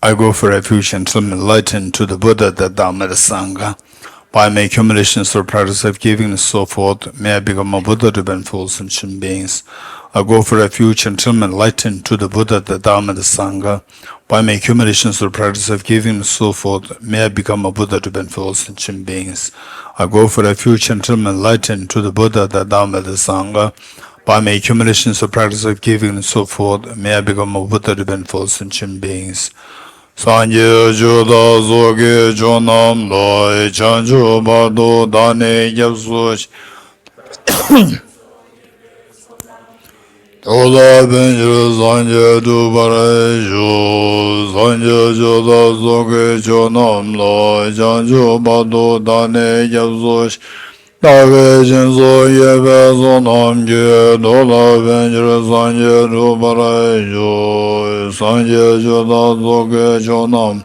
I go for refuge until I'm enlightened to the Buddha, the Dhamma, the Sangha. By my accumulations or practice of giving and so forth, may I become a Buddha to benefit sentient beings. I go for refuge until I'm enlightened to the Buddha, the Dhamma, the Sangha. By my accumulations or practice of giving and so forth, may I become a Buddha to benefit sentient beings. I go for refuge until I'm enlightened to the Buddha, the Dhamma, the Sangha. By my accumulations or practice of giving and so forth, may I become a Buddha to benefit sentient beings. Sanje juda zoge jonam loy chanchu bardo dane yapsuch Ola benjir sanje du barayu Sanje juda zoge jonam loy chanchu bardo dane yapsuch Dage jinso yebe zonam ge Ola benjir sanje du barayu Sanje juda zoge jonam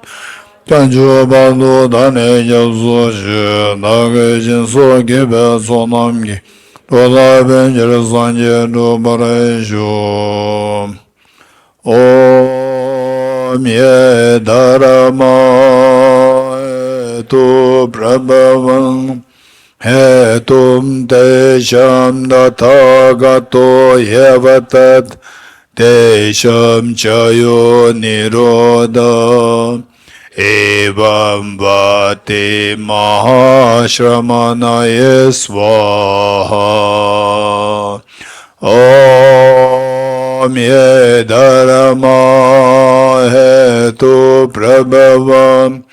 Chanchu bardo dane yapsuch Dage jinso yebe zonam ge Ola benjir sanje du barayu Om ye dharma tu prabhavam Hetum desham dathagato yevatat desham chayo nirodha evam vati mahashramanaye svaha Om ye dharma hetu prabhavam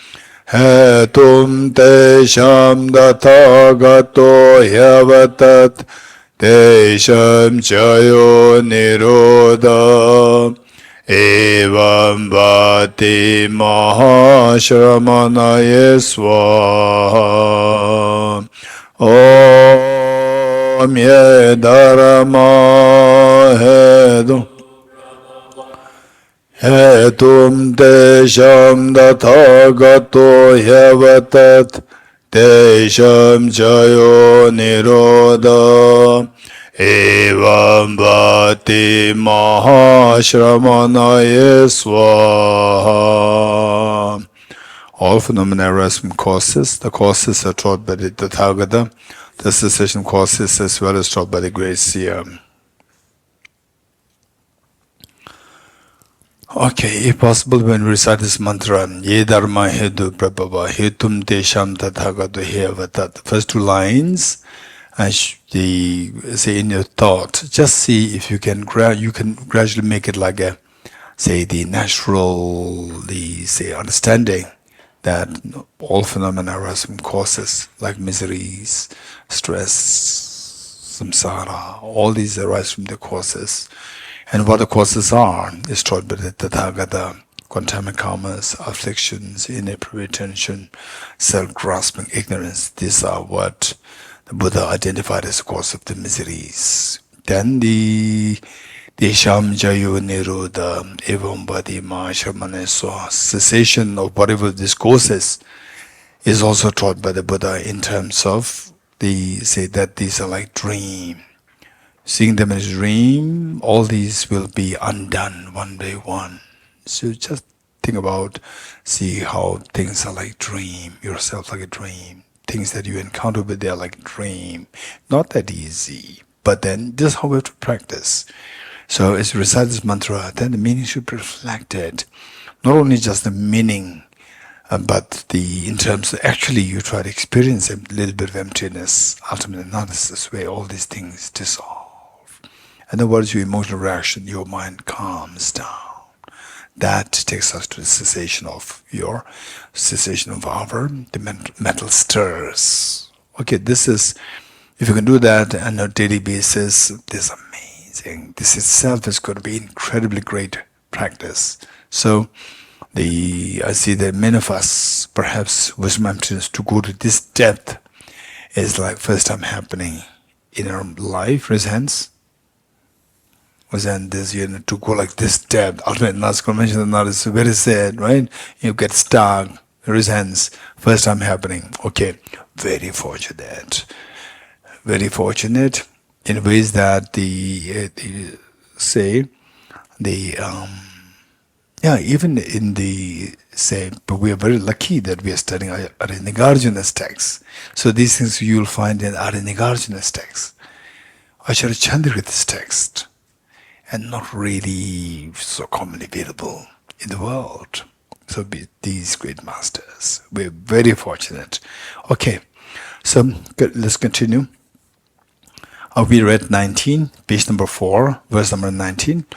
Hetum desham dathagato yavatat desham chayo nirodha evam vati mahashramanaye svaha Om ye dharma hetu Hetum desham dathagato yavatat desham chayo nirodha evam vati mahashramanaye svaha. All phenomena arise from causes. The causes are taught by the Tathagata. The cessation causes as well as taught by the great seer. Okay, if possible, when we recite this mantra, Ye Dharma Hedu Prabhava Hetum Desham Tathagato Hevatat. The first two lines, as the say in your thought, just see if you can gradually make it like a, say, the natural, the say understanding that all phenomena arise from causes like miseries, stress, samsara. All these arise from the causes. And what the causes are is taught by the Tathagata, quantamic karmas, afflictions, innate retention, self-grasping, ignorance. These are what the Buddha identified as the cause of the miseries. Then the Desham Jayo Nirodha Evam Badi Mahashamaneswa, cessation of whatever this causes is also taught by the Buddha in terms of the say that these are like dream. Seeing them as a dream, all these will be undone one by one. So just think about, see how things are like dream, yourself like a dream. Things that you encounter with, they are like a dream. Not that easy, but then this is how we have to practice. So as you recite this mantra, then the meaning should be reflected. Not only just the meaning, but in terms of actually you try to experience a little bit of emptiness, ultimate analysis, where all these things dissolve. And then what is your emotional reaction? Your mind calms down. That takes us to the cessation of the mental stirs. Okay, this is, if you can do that on a daily basis, this is amazing. This itself is going to be incredibly great practice. So, I see that many of us, perhaps wisdom emptiness, to go to this depth is like first time happening in our life, raise hands. And this, to go like this depth, ultimate not conventional knowledge is very sad, right? You get stuck, raise hands, first time happening. Okay, very fortunate in ways that Yeah, even in the say, but we are very lucky that we are studying Arya Nagarjuna's text. So these things you will find in Arya Nagarjuna's text, Acharya Chandrakirti's text, and not really so commonly available in the world. So these great masters, we're very fortunate. Okay, so let's continue. We read 19, page number 4, verse number 19.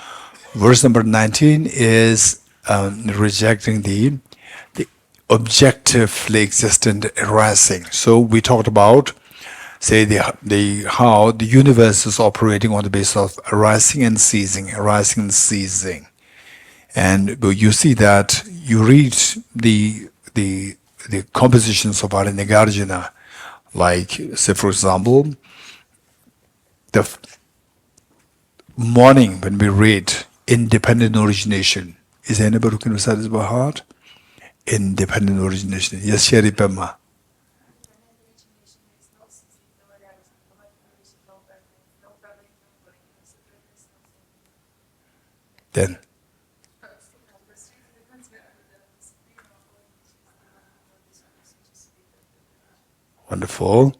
Verse number 19 is rejecting the objectively existent arising. So we talked about, say, the how the universe is operating on the basis of arising and ceasing, arising and ceasing. And you see that you read the compositions of Arya Nagarjuna, like, say, for example, the morning when we read independent origination. Is there anybody who can recite this by heart? Independent origination. Yes, Sherry Pema. Then. Wonderful.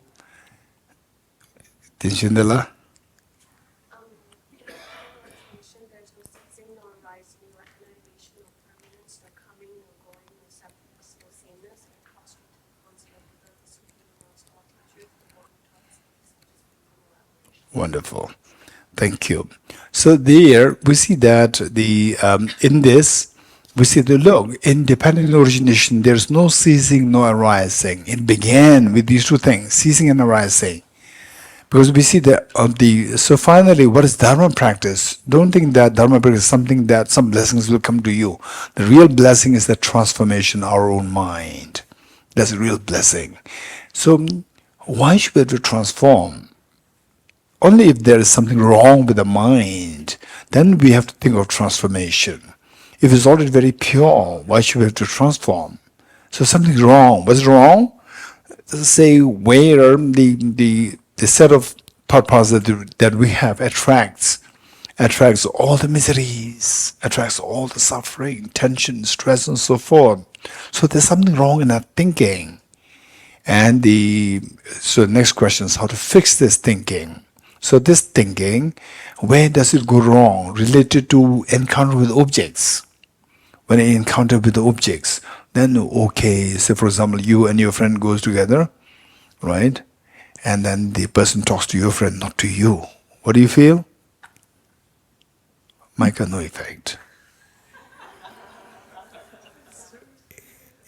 Tinshindala. Wonderful. Thank you. So there we see that the in this we see the look, independent origination, there's no ceasing, no arising. It began with these two things, ceasing and arising. Because we see that so finally, what is Dharma practice? Don't think that Dharma practice is something that some blessings will come to you. The real blessing is the transformation of our own mind. That's a real blessing. So why should we have to transform? Only if there is something wrong with the mind, then we have to think of transformation. If it's already very pure, why should we have to transform? So something's wrong. What's wrong? Say where the set of purpose that we have attracts all the miseries, attracts all the suffering, tension, stress, and so forth. So there's something wrong in our thinking. And so the next question is how to fix this thinking. So this thinking, where does it go wrong? Related to encounter with objects. When I encounter with the objects, then okay, say for example, you and your friend goes together, right? And then the person talks to your friend, not to you. What do you feel? Micah, no effect.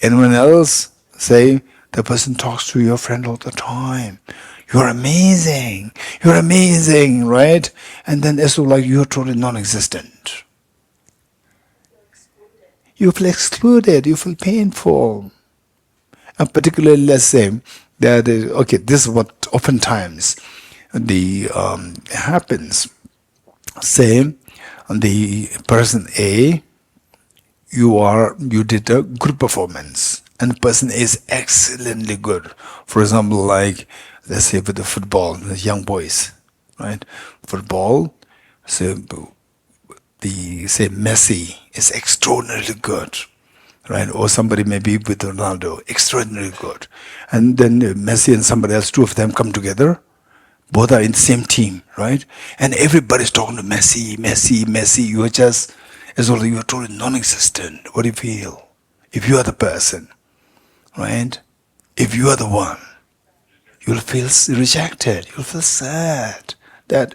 Anyone else? Say, the person talks to your friend all the time. You're amazing, right? And then it's like you're totally non-existent. You feel excluded, you feel painful. And particularly, let's say, that, okay, this is what oftentimes happens. Say, the person A, you did a good performance, and person is excellently good. For example, like, let's say with the football, the young boys, right? Football, say Messi is extraordinarily good, right? Or somebody maybe with Ronaldo, extraordinarily good. And then Messi and somebody else, two of them come together. Both are in the same team, right? And everybody's talking to Messi. You are just, as though you are totally non-existent. What do you feel? If you are the person, right? If you are the one, you'll feel rejected. You'll feel sad. That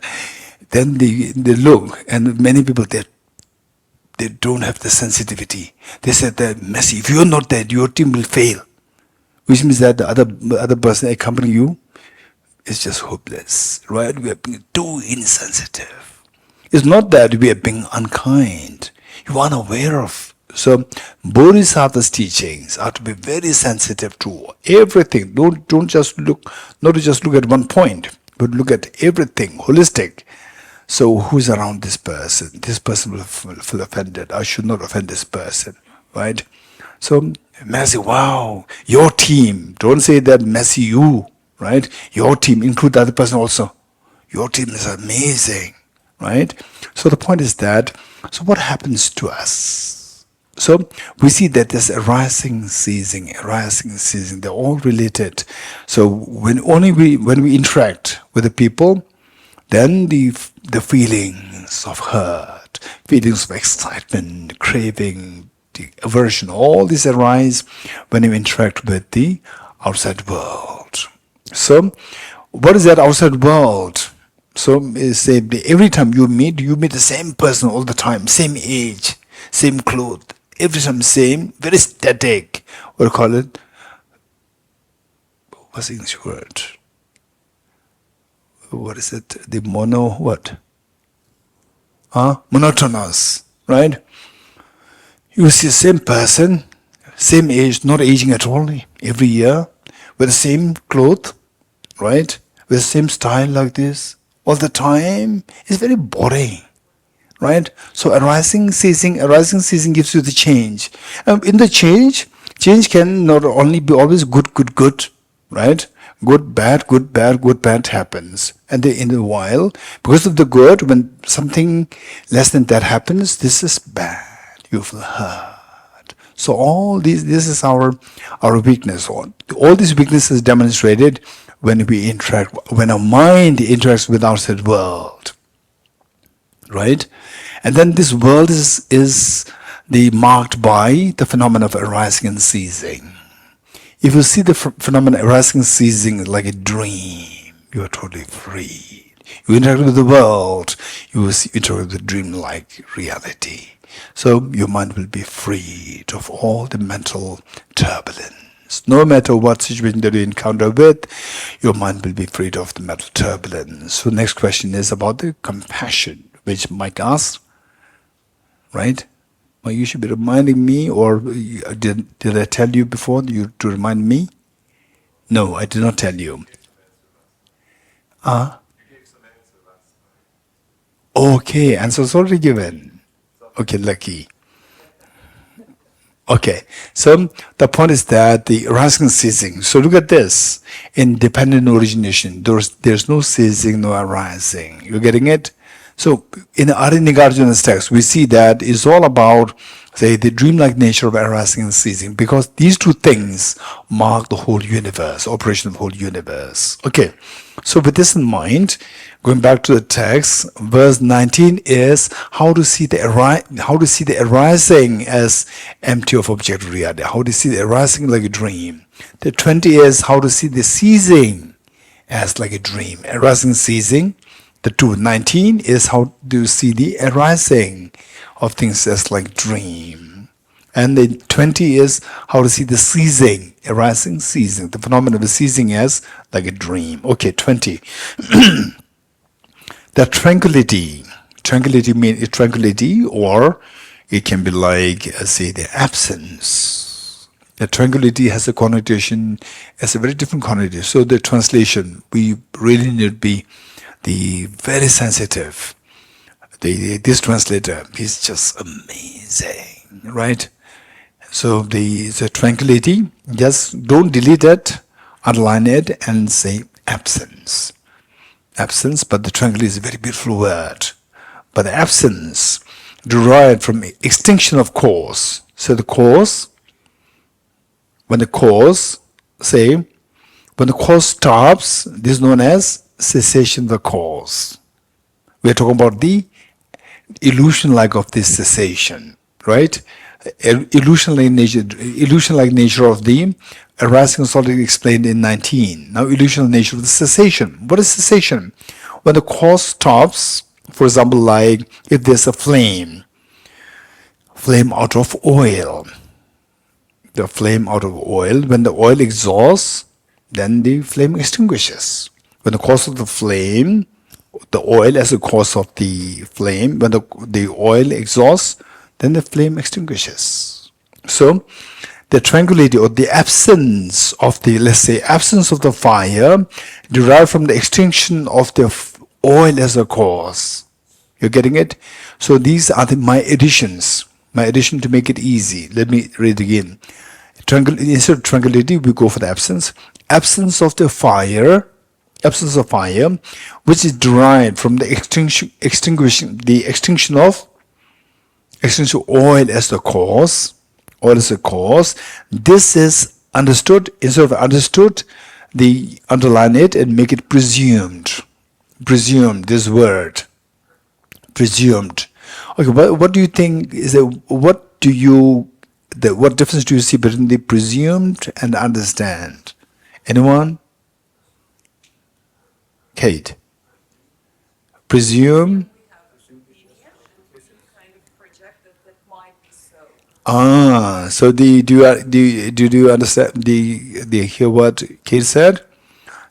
then they look, and many people they don't have the sensitivity. They said that Messi, if you're not there, your team will fail, which means that the other person accompanying you is just hopeless, right? We are being too insensitive. It's not that we are being unkind. You are unaware of. So Bodhisattva's teachings are to be very sensitive to everything. Don't just look, not to just look at one point, but look at everything, holistic. So who's around this person? This person will feel offended. I should not offend this person, right? So Messi, wow, your team. Don't say that Messi, you, right? Your team, include the other person also. Your team is amazing, right? So the point is that, so what happens to us? So we see that there's arising, ceasing, they're all related. So when we interact with the people, then the feelings of hurt, feelings of excitement, craving, the aversion, all these arise when you interact with the outside world. So what is that outside world? So say every time you meet the same person all the time, same age, same clothes, every time same, very static. What do you call it? What's the English word? What is it? The what? Monotonous, right? You see the same person, same age, not aging at all, every year, with the same clothes, right? With the same style like this, all the time. It's very boring, right? So arising, ceasing gives you the change. In the change can not only be always good, right? Good, bad happens. And then in a while, because of the good, when something less than that happens, this is bad. You feel hurt. So all this is our weakness. All these weaknesses demonstrated when we interact, when our mind interacts with outside world, right? And then this world is marked by the phenomena of arising and ceasing. If you see the phenomena arising and ceasing like a dream, you are totally free. You interact with the world, you will interact with the dream-like reality. So your mind will be freed of all the mental turbulence. No matter what situation that you encounter with, your mind will be freed of the mental turbulence. So next question is about the compassion, which Mike asked, right? Well, you should be reminding me, or did I tell you before to remind me? No, I did not tell you. Okay, answer's already given. Okay, lucky. Okay, so the point is that the arising and ceasing. So look at this. In dependent origination, there's no ceasing, no arising. You're getting it? So in Arya Nagarjuna's text, we see that it's all about, say, the dreamlike nature of arising and ceasing, because these two things mark the whole universe, operation of the whole universe. Okay, so with this in mind, going back to the text, verse 19 is how to see the arising as empty of objective reality, how to see the arising like a dream. The 20 is how to see the ceasing as like a dream, arising, ceasing. The 19 is how to see the arising of things as like dream. And the 20 is how to see the ceasing, arising, ceasing, the phenomenon of the ceasing as like a dream. Okay, 20. The tranquility means tranquility, or it can be like, say, the absence. The tranquility has a connotation, has a very different connotation. So the translation, we really need to be very sensitive. This translator, he's just amazing, right? So the tranquility, just don't delete it, underline it, and say absence. Absence, but the tranquility is a very beautiful word. But the absence derived from extinction of cause. So the cause, when the cause stops, this is known as cessation of the cause. We are talking about the illusion-like of this cessation, right? Illusion-like nature of the arising is already explained in 19. Now, illusional nature of the cessation. What is cessation? When the cause stops, for example, like if there's a flame out of oil. The flame out of oil, when the oil exhausts, then the flame extinguishes. When the cause of the flame, the oil as a cause of the flame, when the oil exhausts, then the flame extinguishes. So, the tranquility or the absence of the, let's say, absence of the fire derived from the extinction of the oil as a cause. You're getting it? So these are my additions. My addition to make it easy. Let me read again. Instead of tranquility, we go for the absence. Absence of fire, which is derived from the extinction extension oil as the cause. Oil as the cause. This is understood, instead of understood, they underline it and make it presumed. Presumed, this word. Presumed. Okay, what do you think is what difference do you see between the presumed and understand? Anyone? Kate. Presume. So do you understand? Do you hear what Kate said?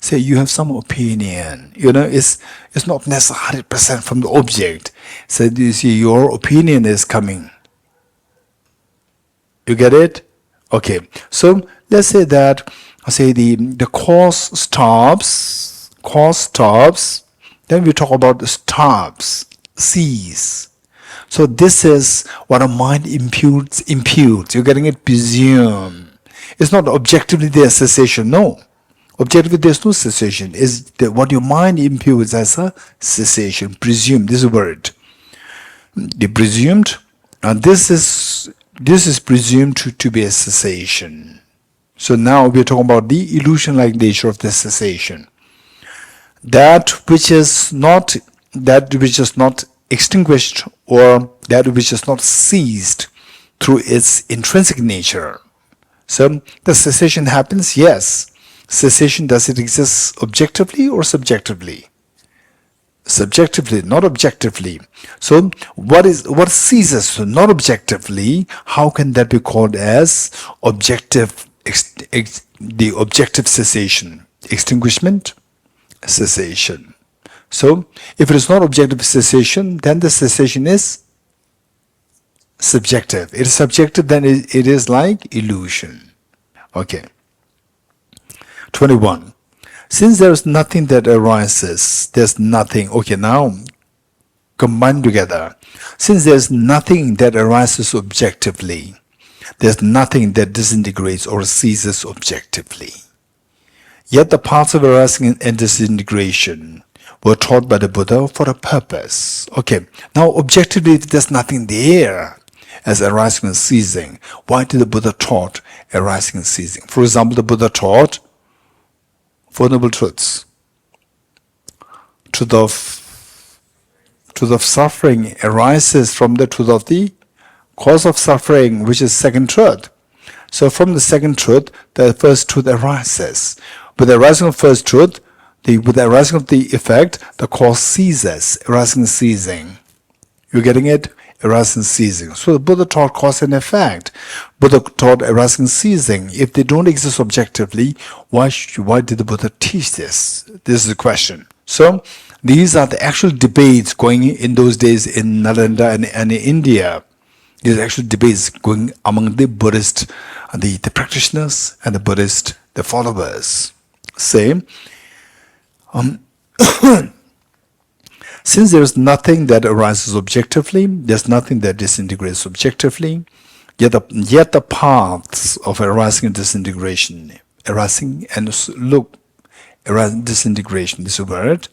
Say you have some opinion. It's not necessarily 100% from the object. So you see, your opinion is coming. You get it? Okay. So let's say that the cause stops. Cause stops. Then we talk about the stops. Cease. So this is what a mind imputes. You're getting it? Presume. It's not objectively there's cessation. No. Objectively there's no cessation. Is what your mind imputes as a cessation. Presume. This is a word. The presumed. And this is presumed to be a cessation. So now we're talking about the illusion-like nature of the cessation. That which is not extinguished, or that which is not ceased through its intrinsic nature. So the cessation happens, yes. Cessation, does it exist objectively or subjectively? Subjectively, not objectively. So what ceases? So not objectively, how can that be called as objective, the objective cessation? Extinguishment, cessation. So if it is not objective cessation, then the cessation is subjective. It is subjective, then it is like illusion. Okay. 21. Since there is nothing that arises, there's nothing. Okay, now combine together. Since there's nothing that arises objectively, there's nothing that disintegrates or ceases objectively. Yet the paths of arising and disintegration were taught by the Buddha for a purpose. Okay, now objectively there's nothing there as arising and ceasing. Why did the Buddha taught arising and ceasing? For example, the Buddha taught Four Noble Truths. Truth of suffering arises from the truth of the cause of suffering, which is second truth. So from the second truth, the first truth arises. With the arising of first truth, with the arising of the effect, the cause ceases, arising and ceasing. You're getting it? Arising and ceasing. So the Buddha taught cause and effect. Buddha taught arising and ceasing. If they don't exist objectively, why did the Buddha teach this? This is the question. So these are the actual debates going in those days in Nalanda and in India. These are actual debates going among the Buddhist, the practitioners and the Buddhist, the followers. Say, since there is nothing that arises objectively, there's nothing that disintegrates objectively, yet the paths of arising and disintegration, disintegration, this word.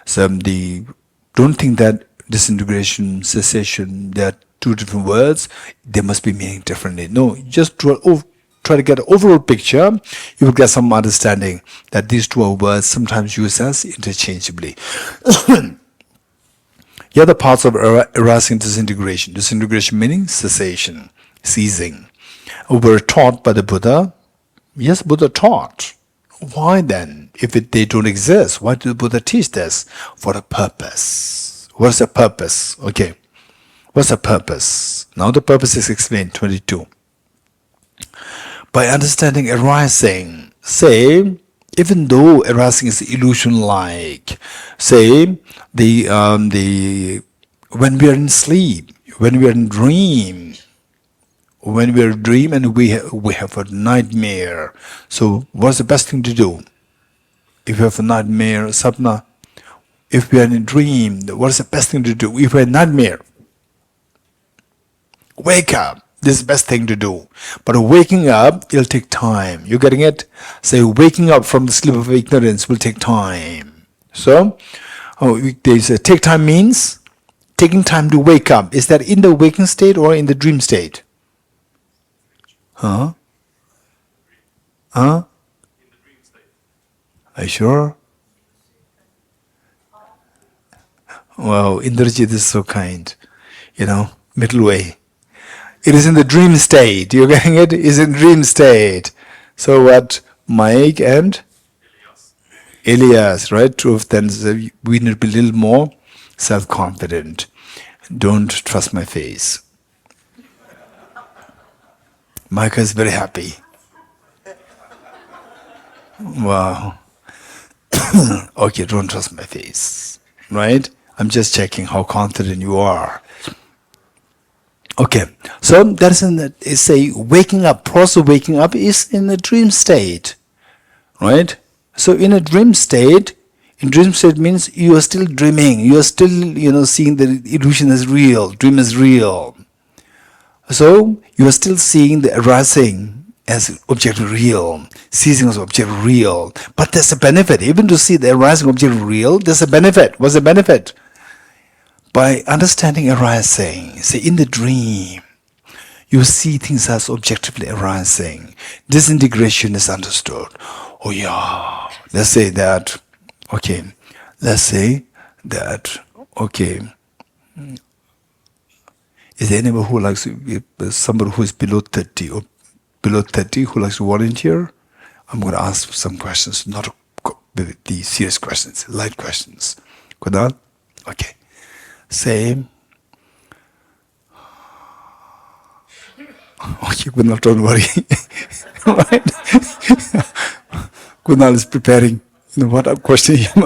So don't think that disintegration, cessation, they're two different words, they must be meaning differently. No, just try to get an overall picture, you will get some understanding that these two are words sometimes used as interchangeably. The other parts of arising and disintegration. Disintegration meaning cessation, ceasing. Were taught by the Buddha. Yes, Buddha taught. Why then? If they don't exist, why did the Buddha teach this? For a purpose. What's the purpose? Okay. What's the purpose? Now the purpose is explained, 22. By understanding arising, say, even though arising is illusion-like, say, when we are in sleep, when we are in dream, and we have a nightmare. So what's the best thing to do? If you have a nightmare, sapna, if we are in a dream, what is the best thing to do? If we are in a nightmare, wake up. This is the best thing to do. But waking up, it'll take time. You getting it? So waking up from the sleep of ignorance will take time. So, they say take time means taking time to wake up, is that in the waking state or in the dream state? Huh? Huh? Are you sure? Wow, Indrajit is so kind. Middle way. It is in the dream state. You're getting it? It's in dream state. So what Mike and Elias, right? Two of them, we need to be a little more self-confident. Don't trust my face. Micah is very happy. Wow. Okay, don't trust my face. Right? I'm just checking how confident you are. Okay, so that's it's a waking up. Process of waking up is in a dream state. Right? So in a dream state means you are still dreaming. You are still, seeing the illusion as real, dream is real. So you are still seeing the arising as object real, ceasing as object real. But there's a benefit. Even to see the arising object real, there's a benefit. What's the benefit? By understanding arising, say in the dream, you see things as objectively arising. Disintegration is understood. Oh yeah, let's say that, okay, is there anyone who likes, somebody who is below 30 or below 30 who likes to volunteer? I'm going to ask some questions, not the serious questions, light questions. Kunal? Okay. Say, okay, Kunal, don't worry. Right? Kunal is preparing. What I'm questioning him.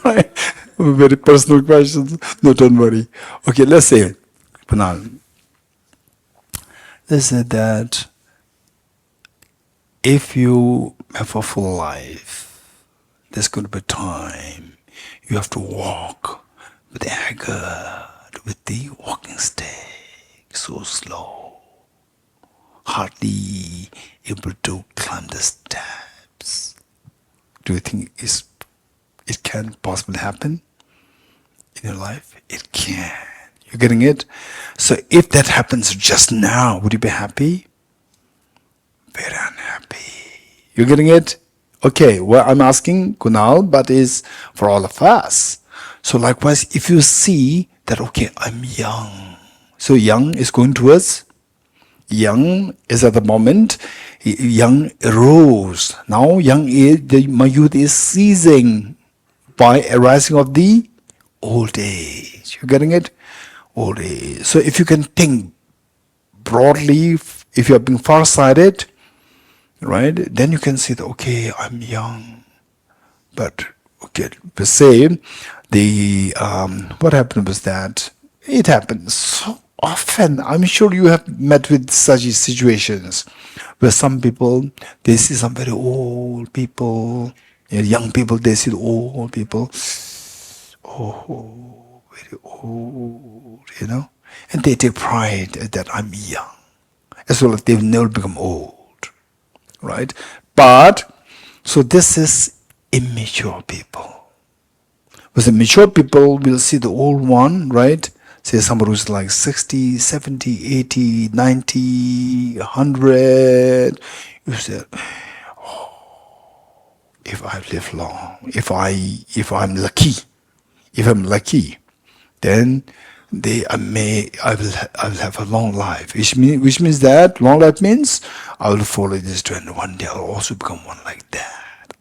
Right? Very personal questions. No, don't worry. Okay, let's say, Kunal, let's say that if you have a full life, there's going to be time you have to walk with the haggard, with the walking stick, so slow, hardly able to climb the steps. Do you think it can possibly happen in your life? It can. You're getting it? So if that happens just now, would you be happy? Very unhappy. You're getting it? Okay, well, I'm asking Kunal, but is for all of us. So likewise, if you see that, okay, I'm young. So young is going towards, young is at the moment, young arose. Now young is, my youth is ceasing by arising of the old age. You're getting it? Old age. So if you can think broadly, if you're being far-sighted, right, then you can see that, okay, I'm young. But, okay, per se, what happened was that it happens so often. I'm sure you have met with such situations where some people, they see some very old people, young people, they see the old people, oh, very old, and they take pride that I'm young, as well as they've never become old, right? But, so this is immature people. Because the mature people will see the old one, right? Say somebody who's like 60, 70, 80, 90, 100. You say, oh, if I live long, if I'm lucky, then I will have a long life. Which means that long life means I will follow this trend. One day I'll also become one like that.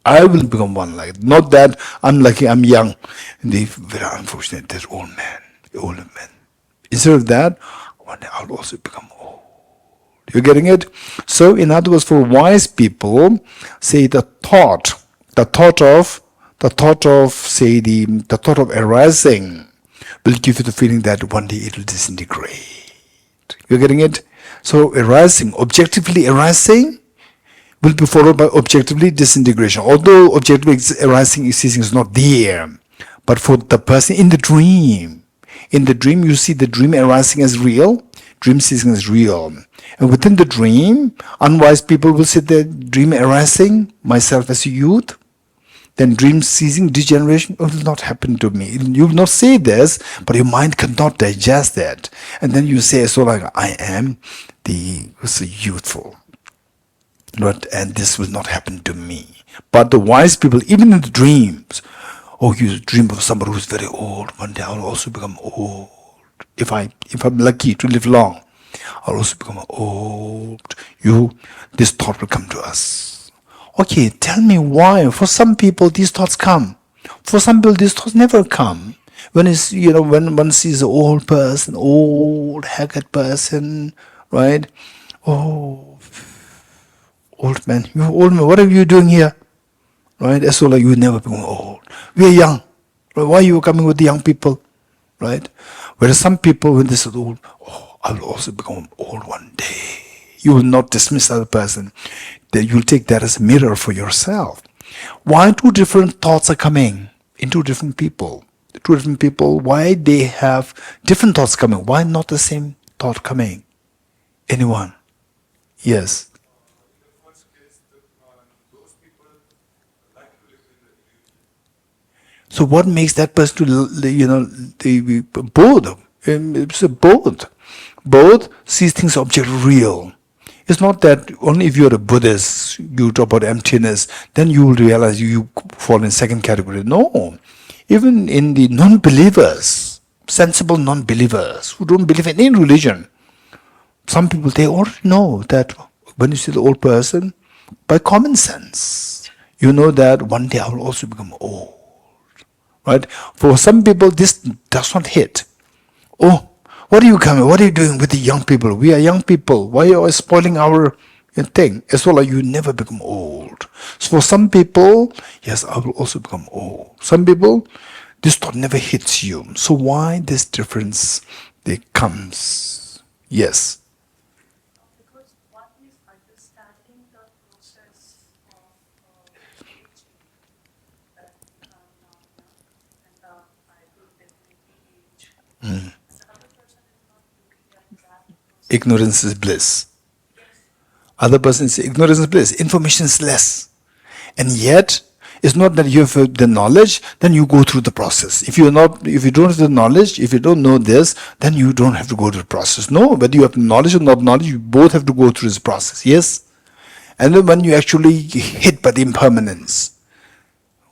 I will become one like that. Not that I'm lucky, I'm young. And they very unfortunate, they're old men. Instead of that, one day I'll also become old. You're getting it? So in other words, for wise people, say the thought of arising will give you the feeling that one day it will disintegrate. You're getting it? So arising, objectively arising, will be followed by objectively disintegration. Although objectively arising ceasing is not there, but for the person in the dream you see the dream arising as real, dream ceasing as real. And within the dream, unwise people will see the dream arising, myself as a youth, then dream ceasing, degeneration will not happen to me. You will not say this, but your mind cannot digest that. And then you say, so like, I am the so youthful. But, and this will not happen to me. But the wise people, even in the dreams, oh, you dream of somebody who's very old. One day I'll also become old. If I'm lucky to live long, I'll also become old. This thought will come to us. Okay, tell me why. For some people, these thoughts come. For some people, these thoughts never come. When one sees an old person, old haggard person, right? Oh, old man, you old man, what are you doing here? Right? As so like you never become old. We are young. Right? Why are you coming with the young people? Right? Whereas some people, when they say old, oh, I will also become old one day. You will not dismiss other person. Then you'll take that as a mirror for yourself. Why two different thoughts are coming in two different people? Two different people, why they have different thoughts coming? Why not the same thought coming? Anyone? Yes. So what makes that person both? It's a both. Both sees things object real. It's not that only if you're a Buddhist, you talk about emptiness, then you will realize you fall in second category. No. Even in the non-believers, sensible non-believers who don't believe in any religion, some people, they already know that when you see the old person, by common sense, you know that one day I will also become old. Right? For some people, this does not hit. Oh, what are you coming? What are you doing with the young people? We are young people. Why are you spoiling our thing? As well as you never become old. So for some people, yes, I will also become old. Some people, this thought never hits you. So why this difference they comes? Yes. Because one is understanding the process of aging, that now and the I will definitely age. And the other person is not looking at that process. Ignorance is bliss. Yes, Other person says ignorance is bliss. Information is less. And yet, it's not that you have the knowledge, then you go through the process. If you don't have the knowledge, if you don't know this, then you don't have to go through the process. No, whether you have knowledge or not knowledge, you both have to go through this process. Yes? And then when you actually hit by the impermanence,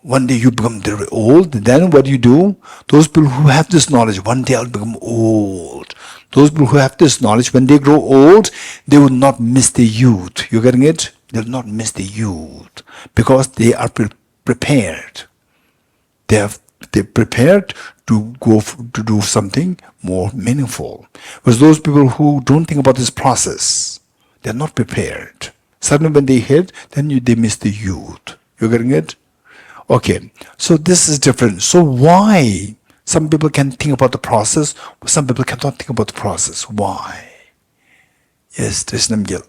one day you become very old, then what do you do? Those people who have this knowledge, one day I'll become old. Those people who have this knowledge, when they grow old, they will not miss the youth. You getting it? They will not miss the youth because they are prepared. They're prepared to to do something more meaningful. Whereas those people who don't think about this process, they're not prepared. Suddenly when they hit, then they miss the youth. You getting it? Okay, so this is different. So why some people can think about the process, some people cannot think about the process? Why? Yes, Krishnamgil.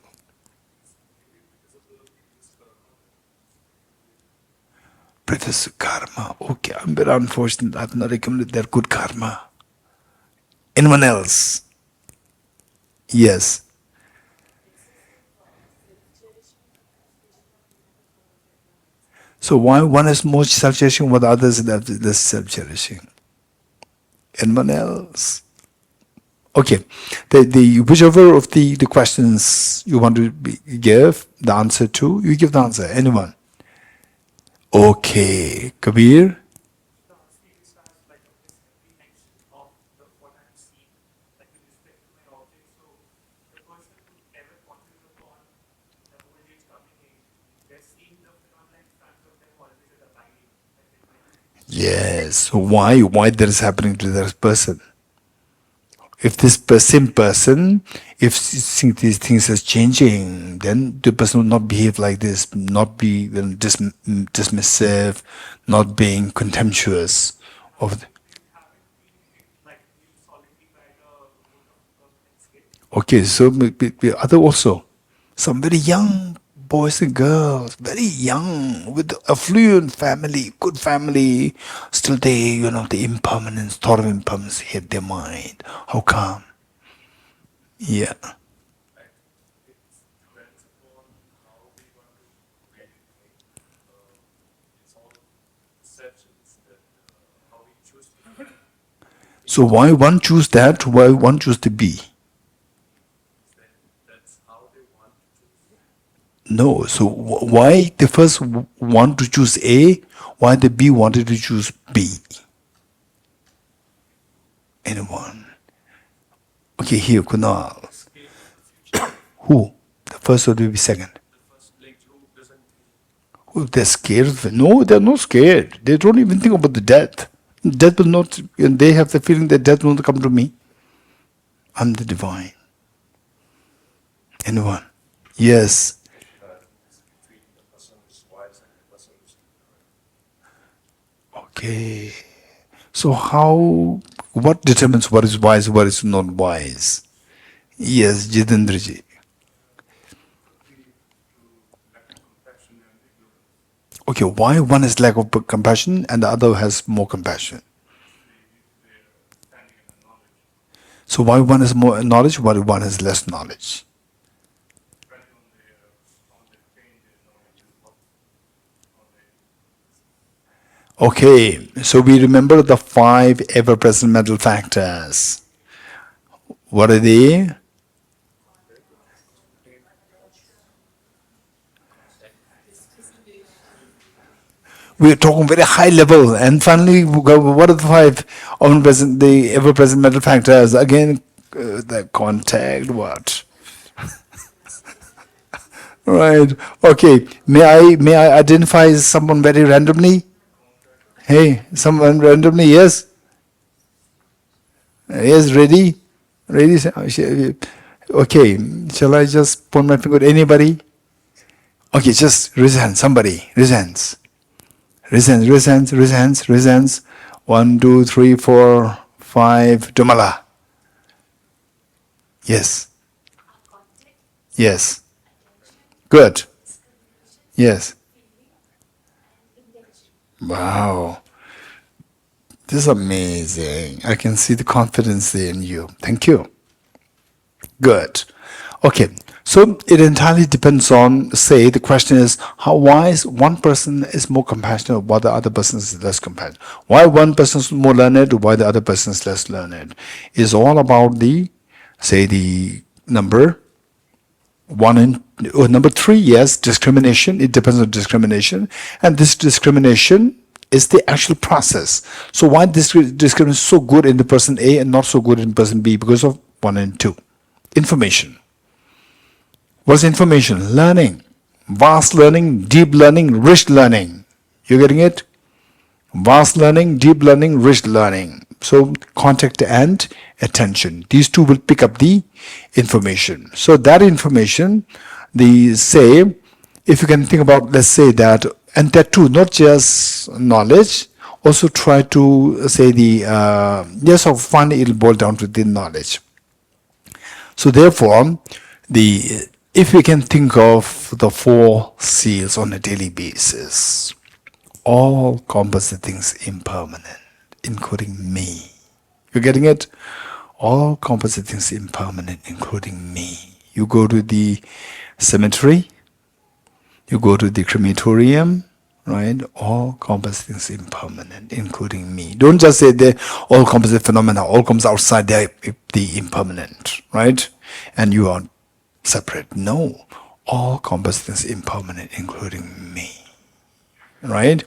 Previous karma. Okay, I'm very unfortunate. I've not accumulated that good karma. Anyone else? Yes. So why one is more self-cherishing, while the others are less self-cherishing? Anyone else? Okay, the whichever of the questions you want to give the answer to, you give the answer. Anyone? Okay, Kabir. The speaking starts like a misapprehension of what I'm seeing, like with respect to my object. So the person who ever ponders upon the old age, coming age, they're seeing the phenomena in front of them always as abiding, as it might be. Yes. So why that is happening to that person? If this same person, if these things is changing, then the person will not behave like this, not be dismissive, not being contemptuous of. Haven't been like you solidly by the root of impermanence yet. Okay, so other also, some very young boys and girls, very young, with affluent family, good family, still the impermanence, thought of impermanence hit their mind. How come? Yeah. Right. It depends upon how we want to read it, right? It's all So why one choose that? Why one choose the B? That's how they want to choose. No. So why the first want to choose A? Why the B wanted to choose B? Anyone? Okay, here, Kunal. They're scared of the future. Who? The first or the second? The first, like, who doesn't think Who? They're scared of it? No, they're not scared. They don't even think about the death. Death will not, and they have the feeling that death will not come to me. I'm the divine. Anyone? Yes. between the person who's wise and the person who's ignorant. Okay. So how, what determines what is wise, what is not wise? Yes, Jitendraji. Could be to lack of compassion and ignorance. Okay, why one has lack of compassion and the other has more compassion? They're standing in the knowledge, So why one has more knowledge, why one has less knowledge? depending on their pain, their knowledge is what, how they. Okay, so we remember the 5 ever-present mental factors. What are they? We're talking very high level, and finally, what are the 5 omnipresent, the ever-present mental factors? Again, the contact. What? Right. Okay. May I identify someone very randomly? Hey, someone randomly. Yes. Yes. Ready. Ready. Okay. Shall I just point my finger at anybody? Okay. Just raise hand. Somebody. Raise hands. Raise hands. Raise hands. Raise hands. Raise hands. 1, 2, 3, 4, 5. Dumala. Yes. Yes. Good. Yes. Wow. This is amazing. I can see the confidence there in you. Thank you. Good. Okay. So it entirely depends on, say, the question is how wise one person is more compassionate, while the other person is less compassionate. Why one person is more learned, why the other person is less learned. It's all about the, say, the number 1 and number 3, yes, discrimination. It depends on discrimination, and this discrimination is the actual process. So why this discrimination is so good in the person A and not so good in person B? Because of 1 and 2. Information. What's information? Learning. Vast learning, deep learning, rich learning. You getting it? Vast learning, deep learning, rich learning. So contact and attention. These two will pick up the information. So that information, say, if you can think about, let's say that, and that too, not just knowledge, also try to say yes, of fun, it'll boil down to the knowledge. So therefore, if we can think of the 4 seals on a daily basis, all composite things impermanent, including me. You're getting it? All composite things impermanent, including me. You go to the cemetery, you go to the crematorium, right? All composite things impermanent, including me. Don't just say they all composite phenomena, all comes outside the impermanent, right? And you are separate. No, all composite things impermanent, including me. Right?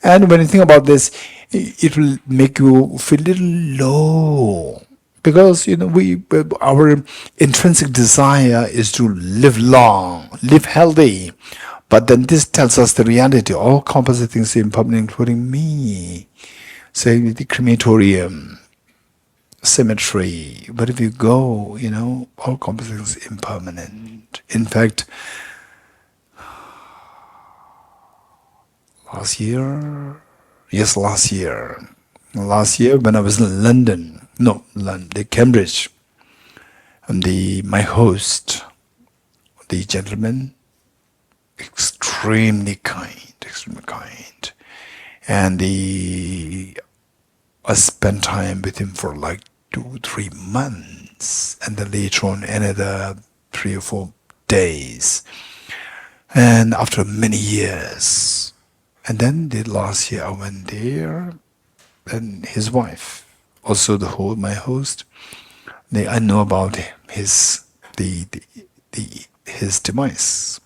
And when you think about this, it will make you feel a little low. Because our intrinsic desire is to live long, live healthy. But then this tells us the reality. All composite things are impermanent, including me. Say the crematorium, cemetery, wherever you go, all composite things are impermanent. In fact, last year when I was in London, Cambridge, and my host, the gentleman, extremely kind, and I spent time with him for like 2-3 months, and then later on another 3 or 4 days, and after many years. And then the last year I went there, and his wife also my host. I know about his his demise,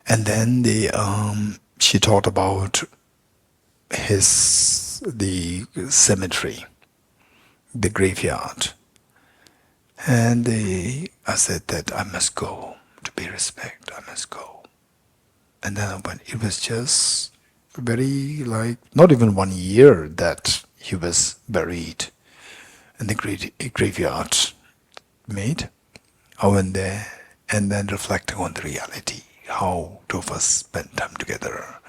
and then she talked about the cemetery, the graveyard, and I said that I must go to pay respect. I must go, and then I went. It was just very like not even 1 year that he was buried in the graveyard made. I went there and then reflecting on the reality, how two of us spent time together.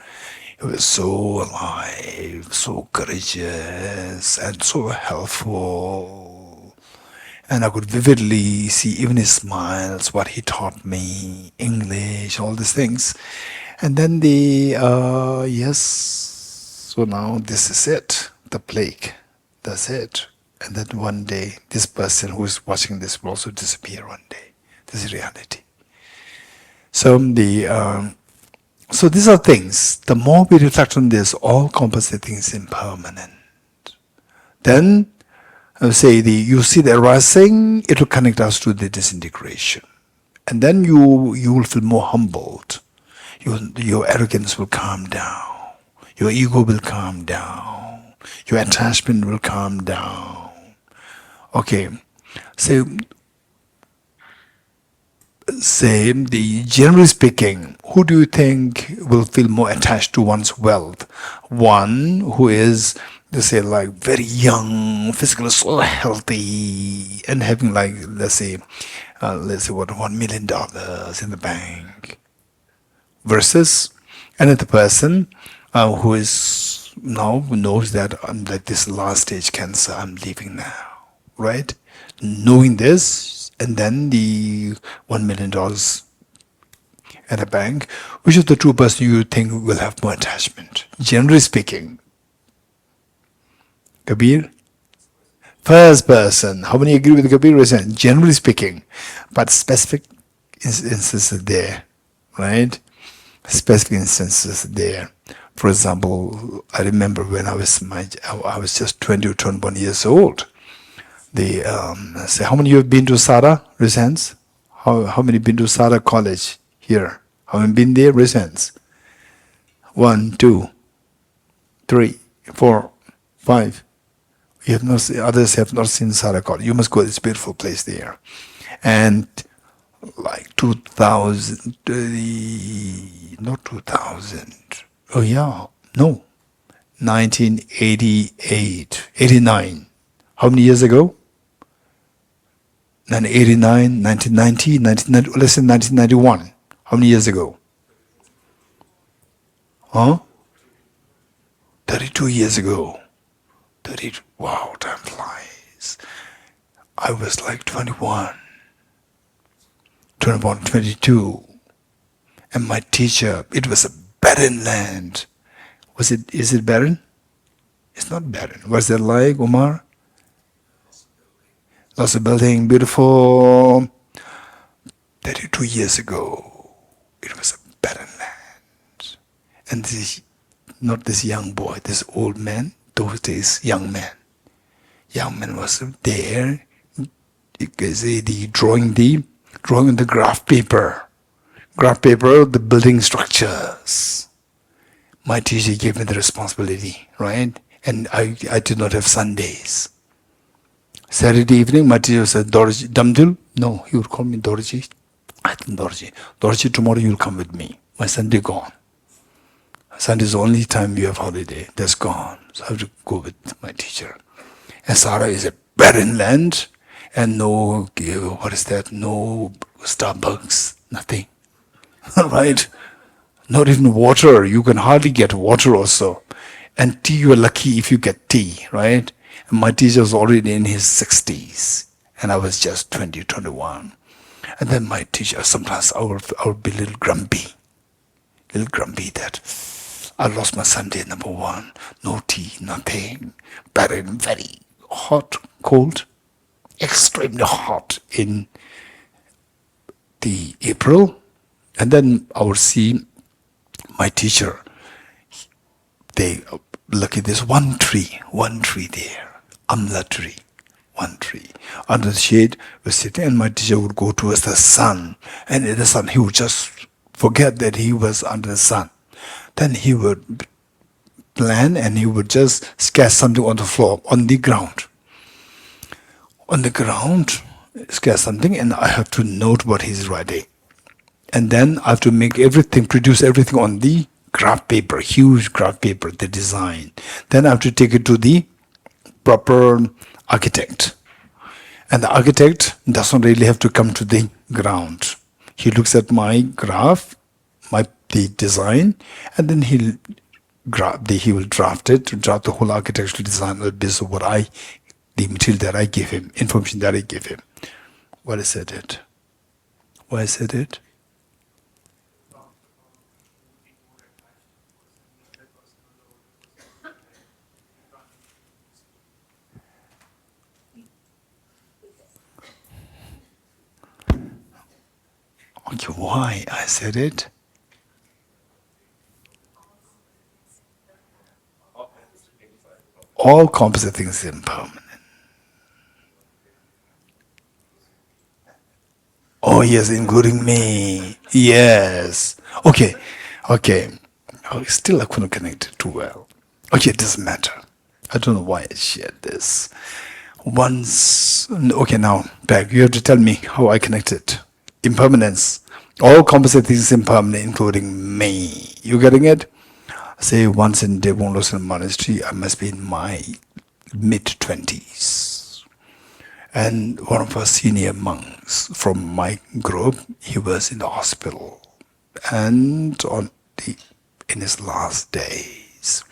He was so alive, so courageous, and so helpful. And I could vividly see even his smiles, what he taught me, English, all these things. And then yes, so now this is it, the plague, that's it. And then one day, this person who is watching this will also disappear one day. This is reality. So so these are things. The more we reflect on this, all composite things impermanent. Then I would say you see the arising, it will connect us to the disintegration, and then you will feel more humbled. Your arrogance will calm down. Your ego will calm down. Your attachment will calm down. Okay, so generally speaking, who do you think will feel more attached to one's wealth? One who is, let's say, like very young, physically so healthy, and having like, let's say what, $1 million in the bank, versus another person who is now knows that I'm like this last stage cancer, I'm leaving now, right? Knowing this, and then the $1 million at a bank, which is the true person you think will have more attachment? Generally speaking, Kabir? First person. How many agree with Kabir? Generally speaking, but specific instances there, right? Specific instances there. For example, I remember when I was just 20 or 21 years old. Say, how many you have been to Sara? Raise hands. How many been to Sara College here? How many been there? Raise hands. 1, 2, 3, 4, 5. You have not seen, others have not seen Sara College. You must go. It's a beautiful place there. And like 2000, not 2000. Oh yeah, no, 1988, 89. How many years ago? 1989, 1990, 1990, let's say 1991. How many years ago? Huh? 32 years ago. 30, wow, time flies. I was like 21, 22. And my teacher, it was a barren land. Is it barren? It's not barren. Was it like, Umar? Lots of building, beautiful. 32 years ago, it was a barren land. And not this young boy, this old man, those days, young man. Young man was there, you can say drawing on the graph paper, the building structures. My teacher gave me the responsibility, right? And I did not have Sundays. Saturday evening, my teacher said, Dorji, Damdul? No, he would call me Dorji. I think Dorji. Dorji, tomorrow you'll come with me. My Sunday gone. Sunday is the only time we have holiday. That's gone. So I have to go with my teacher. And Sara is a barren land, and no, what is that? No Starbucks, nothing. Right? Not even water. You can hardly get water also. And tea, you're lucky if you get tea, right? And my teacher was already in his 60s, and I was just 20, 21. And then my teacher, sometimes I would be a little grumpy that I lost my Sunday, number one. No tea, nothing. Barren, very hot, cold, extremely hot in the April. And then I would see my teacher, look at this one tree there, amla tree, one tree. Under the shade, we're sitting, and my teacher would go towards the sun, and in the sun, he would just forget that he was under the sun. Then he would plan, and he would just sketch something on the floor, on the ground. On the ground, sketch something, and I have to note what he's writing. And then I have to make everything, produce everything on the graph paper, huge graph paper, the design. Then I have to take it to the proper architect. And the architect doesn't really have to come to the ground. He looks at my graph, the design, and then he will draft the whole architectural design based on the material that I give him, information that I give him. What I said it? Why I said it? Okay, why I said it? All composite things are impermanent. Oh yes, including me. Yes. Okay. Oh, still I couldn't connect it too well. Okay, it doesn't matter. I don't know why I shared this. Okay, now back. You have to tell me how I connected. Impermanence. All composite things is impermanent, including me. You getting it? Say once in Devon Losson Monastery, I must be in my mid-20s. And one of our senior monks from my group, he was in the hospital and in his last days.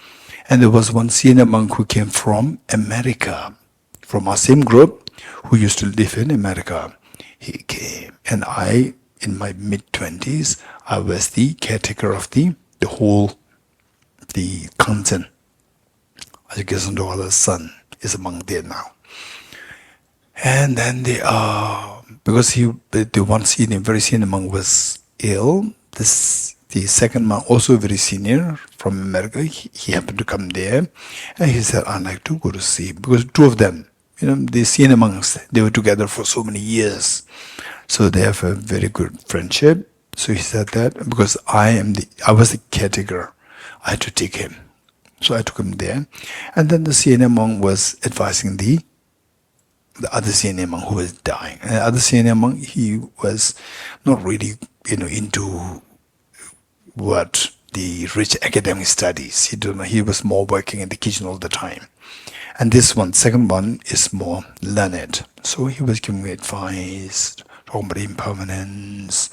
And there was one senior monk who came from America, from our same group, who used to live in America. He came, and I, in my mid-20s, I was the caretaker of the whole, the Kansen. As you guess, Dolai's son is among there now. And then because the one senior, very senior monk was ill, the second monk, also very senior from America, he happened to come there, and he said, I'd like to go to see, because two of them, the senior monks, they were together for so many years, so they have a very good friendship. So he said that because I was the caretaker, I had to take him. So I took him there, and then the senior monk was advising the other senior monk who was dying. And the other senior monk, he was not really, into what the rich academic studies. He was more working in the kitchen all the time. And this one, second one, is more learned. So he was giving me advice, talking about impermanence,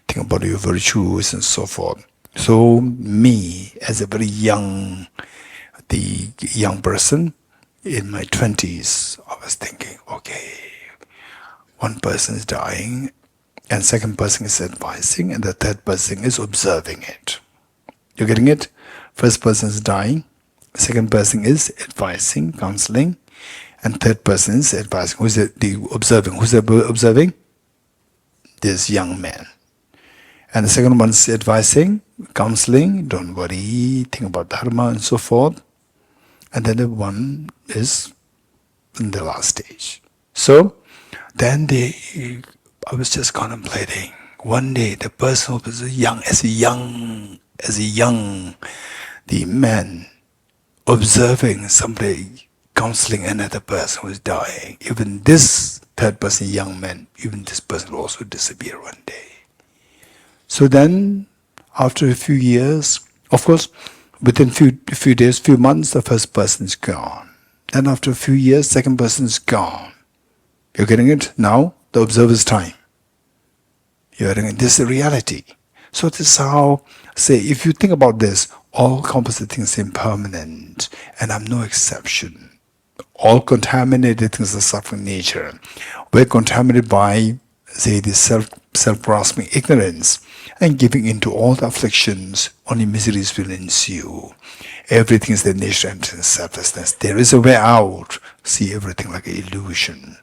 thinking about your virtues and so forth. So me, as a very young person, in my 20s, I was thinking, okay, one person is dying, and second person is advising, and the third person is observing it. You're getting it? First person is dying, second person is advising, counseling, and third person is advising. Who's the observing? Who's observing? This young man. And the second one is advising, counseling, don't worry, think about dharma and so forth. And then the one is in the last stage. So then I was just contemplating. One day the person who was the man observing somebody counseling another person who is dying. Even this third person, young man, even this person will also disappear one day. So then, after a few years, of course, within few days, few months, the first person is gone. Then after a few years, second person is gone. You're getting it? Now, the observer's time. You're getting it? This is the reality. So this is how, say, if you think about this, all composite things are impermanent, and I'm no exception. All contaminated things are suffering nature. We're contaminated by, say, this self-grasping ignorance, and giving into all the afflictions, only miseries will ensue. Everything is the nature of emptiness, selflessness. There is a way out. See everything like an illusion.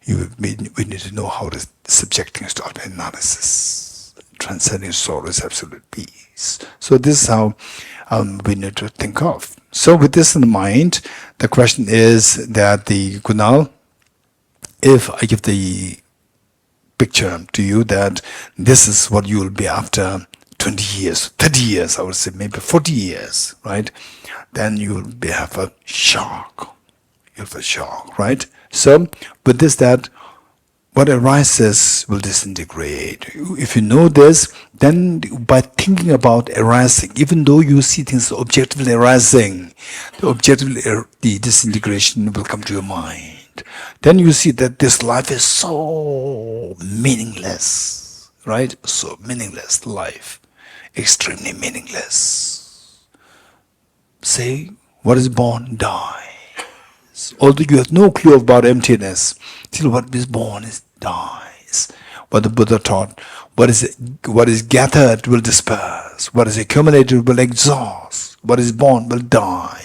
We need to know how to subject things to auto-analysis. Transcending sorrow is absolute peace. So this is how we need to think of. So with this in mind, the question is that the Kunal, if I give the picture to you that this is what you will be after 20 years, 30 years, I would say maybe 40 years, right? Then you will have a shock. You'll have a shock, right? So with this, that what arises will disintegrate. If you know this, then by thinking about arising, even though you see things objectively arising, the disintegration will come to your mind. Then you see that this life is so meaningless, right? So meaningless life, extremely meaningless. Say, what is born, die. Although you have no clue about emptiness, still what is born is dies. What the Buddha taught, what is gathered will disperse, what is accumulated will exhaust, what is born will die.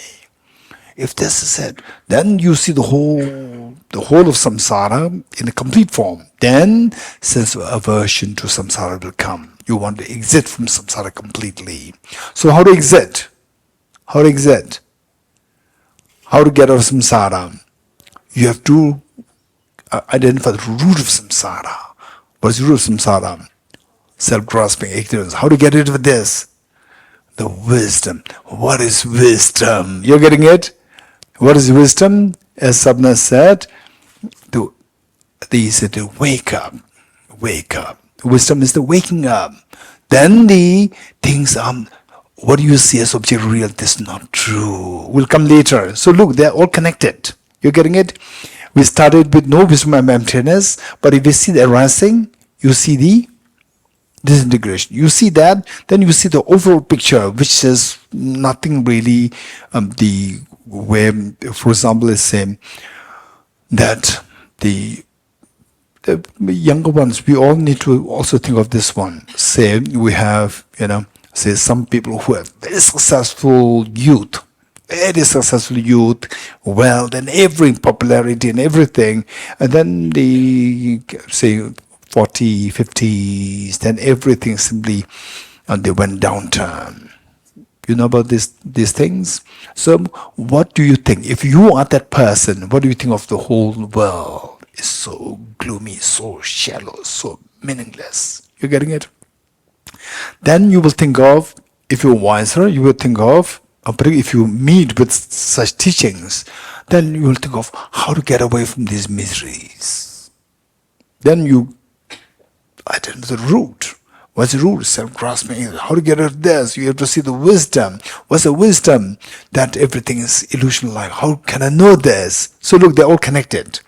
If this is it, then you see the whole of samsara in a complete form. Then sense of aversion to samsara will come. You want to exit from samsara completely. So how to exit? How to exit? How to get out of samsara? You have to identify the root of samsara. What is the root of samsara? Self-grasping ignorance. How to get rid of this? The wisdom. What is wisdom? You're getting it? What is wisdom? As Sabna said, he said to wake up. Wake up. Wisdom is the waking up. Then the things what do you see as object real? This is not true. Will come later. So look, they're all connected. You're getting it? We started with no wisdom and emptiness, but if you see the arising, you see the disintegration. You see that, then you see the overall picture, which is nothing really. The way, for example, is saying that the younger ones, we all need to also think of this one. Say we have, say some people who have very successful youth, wealth and every popularity and everything, and then they say 40, 50s, then everything simply, they went downturn. You know about these things? So what do you think? If you are that person, what do you think of the whole world? It's so gloomy, so shallow, so meaningless. You're getting it? Then you will think of, if you're wiser, you will think of, if you meet with such teachings, then you will think of how to get away from these miseries. Then you identify the root. What's the root? Self-grasping. How to get rid of this? You have to see the wisdom. What's the wisdom? That everything is illusion like. How can I know this? So look, they're all connected.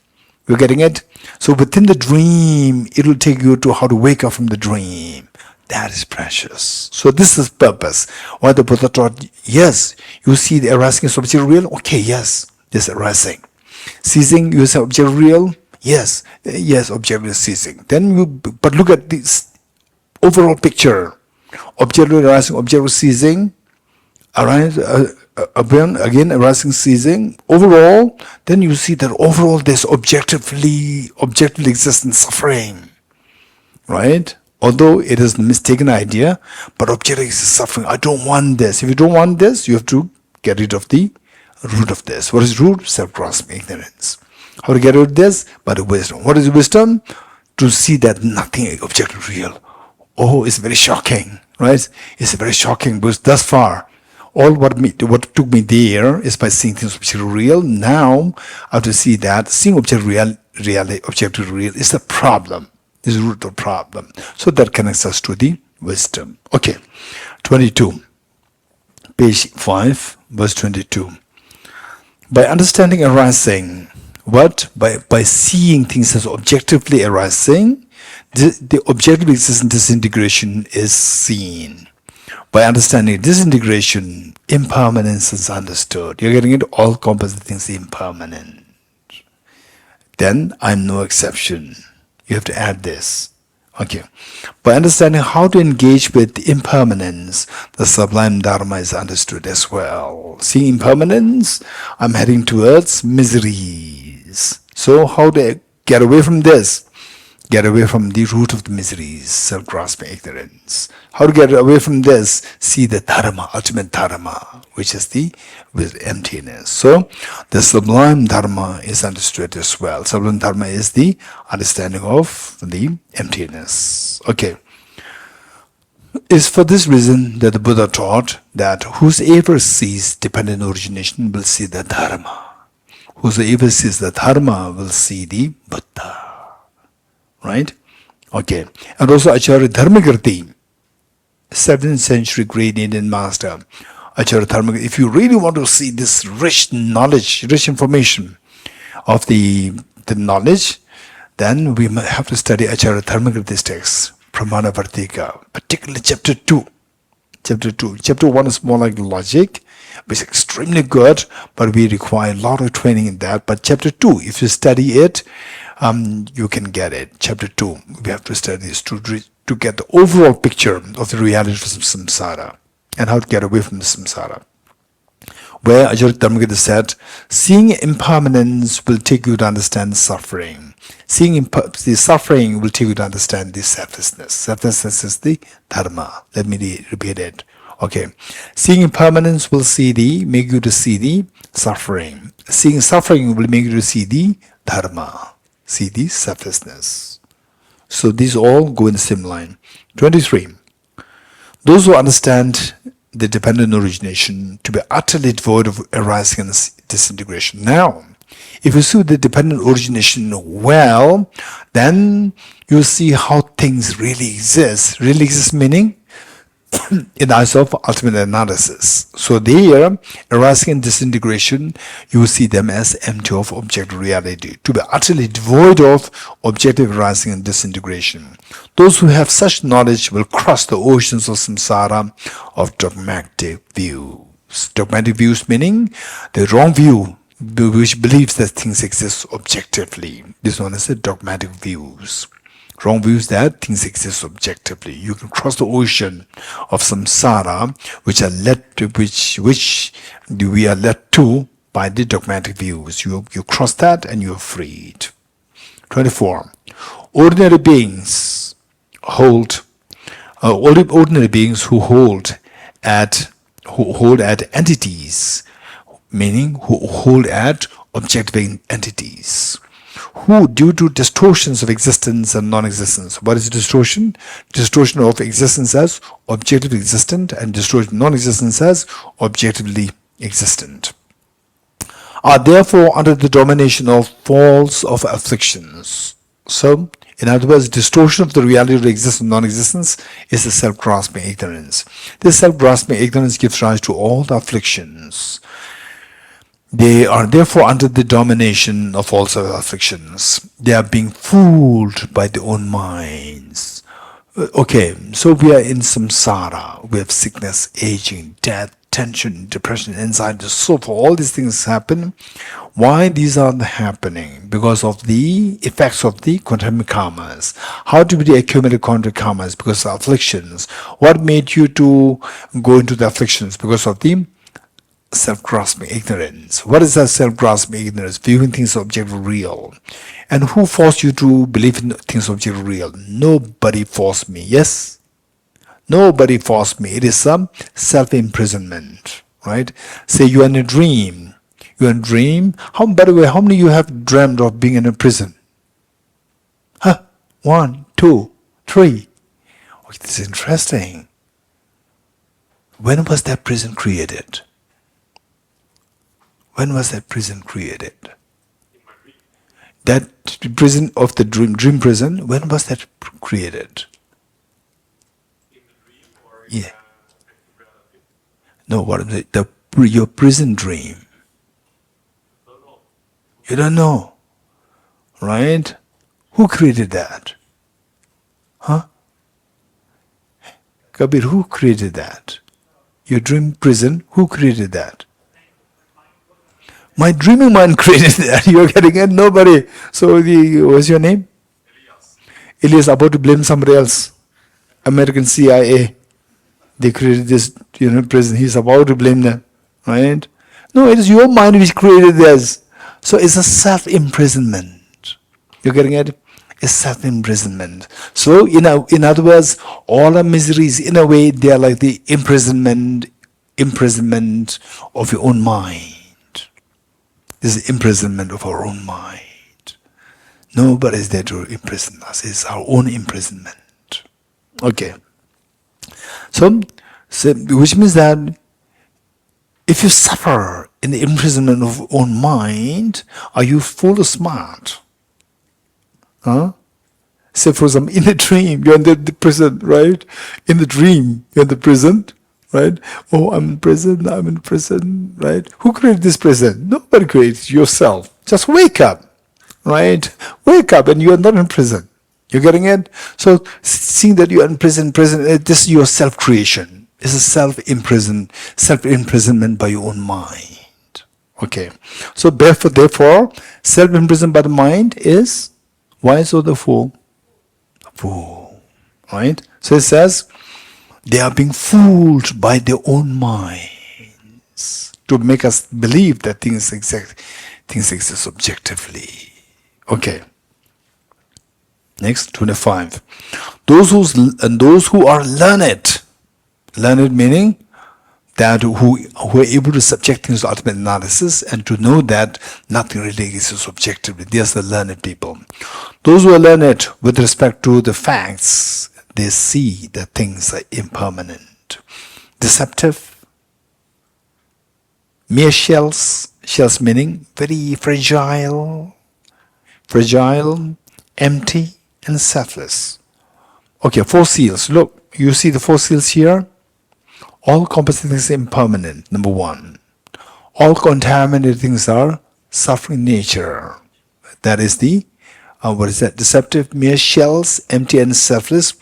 You're getting it? So within the dream, it will take you to how to wake up from the dream. That is precious. So this is purpose. What the Buddha taught, yes, you see the arising is object real? Okay, yes, this arising. Ceasing, you say object real? Yes, object is ceasing. Then but look at this overall picture. Object arising, object ceasing, again arising, ceasing. Overall, then you see that overall there's objectively existent suffering. Right? Although it is a mistaken idea, but objective is suffering. I don't want this. If you don't want this, you have to get rid of the root of this. What is root? Self-grasping ignorance. How to get rid of this? By the wisdom. What is wisdom? To see that nothing is objective real. Oh, it's very shocking, right? It's very shocking because thus far, all what took me there is by seeing things objective real. Now I have to see that seeing objective real is the problem. Is the root of the problem. So that connects us to the wisdom. Okay, 22. Page 5, verse 22. By understanding arising, what? By seeing things as objectively arising, the objective existence disintegration is seen. By understanding disintegration, impermanence is understood. You're getting it? All composite things impermanent. Then I'm no exception. You have to add this. Okay. By understanding how to engage with impermanence, the sublime dharma is understood as well. Seeing impermanence, I'm heading towards miseries. So how to get away from this? get away from the root of the miseries, self-grasping ignorance. How to get away from this? See the dharma, ultimate dharma, which is the with emptiness. So the sublime dharma is understood as well. Sublime dharma is the understanding of the emptiness. Okay. It's for this reason that the Buddha taught that whosoever sees dependent origination will see the dharma. Whosoever sees the dharma will see the Buddha. Right? Okay. And also Acharya Dharmakirti, 7th century great Indian master, Acharya Dharmakirti, if you really want to see this rich knowledge, rich information of the knowledge, then we have to study Acharya Dharmakirti's text, Pramana Vartika, particularly chapter 2. Chapter 2. Chapter 1 is more like logic, which is extremely good, but we require a lot of training in that. But chapter 2, if you study it, you can get it. Chapter 2, we have to study this to get the overall picture of the reality of samsara and how to get away from the samsara. Where Acharya Dharmakirti said, seeing impermanence will take you to understand suffering. Seeing the suffering will take you to understand the selflessness. Selflessness is the dharma. Let me repeat it. Okay. Seeing impermanence will make you to see the suffering. Seeing suffering will make you to see the dharma. See the selflessness. So these all go in the same line. 23. Those who understand the dependent origination to be utterly devoid of arising and disintegration. Now, if you see the dependent origination well, then you see how things really exist. Really exist meaning in the eyes of ultimate analysis. So there, arising and disintegration, you will see them as empty of objective reality, to be utterly devoid of objective arising and disintegration. Those who have such knowledge will cross the oceans of samsara of dogmatic views. Dogmatic views meaning the wrong view, which believes that things exist objectively. This is known as the dogmatic views. Wrong views that things exist objectively. You can cross the ocean of samsara, which we are led to by the dogmatic views. You cross that and you are freed. 24. Ordinary beings ordinary beings who hold at entities, meaning who hold at objective entities, who, due to distortions of existence and non-existence. What is distortion? Distortion of existence as objectively existent and distortion of non-existence as objectively existent, are therefore under the domination of false of afflictions. So, in other words, distortion of the reality of existence and non-existence is the self-grasping ignorance. This self-grasping ignorance gives rise to all the afflictions. They are therefore under the domination of all such afflictions. They are being fooled by their own minds. Okay, so we are in samsara. We have sickness, aging, death, tension, depression, anxiety, so forth. All these things happen. Why these are happening? Because of the effects of the quantum karmas. How do we accumulate quantum karmas? Because of afflictions. What made you to go into the afflictions? Because of the self-grasping ignorance. What is that self-grasping ignorance? Viewing things objectively real. And who forced you to believe in things objectively real? Nobody forced me. Yes? Nobody forced me. It is some self-imprisonment. Right? Say you are in a dream. You are in a dream. By the way, how many of you have dreamed of being in a prison? 1, 2, 3. Okay, this is interesting. When was that prison created? When was that prison created? That prison of the dream prison, when was that created? In the dream or Yeah. reality? No, what is it? Your prison dream. Don't know. You don't know. Right? Who created that? Kabir, who created that? Your dream prison, who created that? My dreaming mind created that. You're getting it? Nobody. So what's your name? Elias about to blame somebody else. American CIA. They created this prison. He's about to blame them. Right? No, it is your mind which created this. So it's a self-imprisonment. You're getting it? is self-imprisonment. So, in other words, all our miseries, in a way, they are like the imprisonment of your own mind. This is imprisonment of our own mind. Nobody is there to imprison us. It's our own imprisonment. Okay. So which means that if you suffer in the imprisonment of your own mind, are you full or smart? Huh? Say for example, in a dream, you're in the prison, right? In the dream, you're in the prison, right? Oh, I'm in prison, right? Who created this prison? Nobody created yourself. Just wake up, right? Wake up and you are not in prison. You're getting it? So seeing that you are in prison, this is your self-creation. It's a self-imprisonment by your own mind. Okay. So therefore, self-imprisonment by the mind is wise or the fool? Fool. Right? So it says, they are being fooled by their own minds to make us believe that things exist objectively. Okay. Next, 25. Those who are learned meaning that who are able to subject things to ultimate analysis and to know that nothing really exists objectively. There's the learned people. Those who are learned with respect to the facts, they see that things are impermanent, deceptive, mere shells meaning very fragile, empty, and selfless. Okay, four seals. Look, you see the four seals here? All composite things are impermanent, number one. All contaminated things are suffering nature. That is the, deceptive, mere shells, empty and selfless.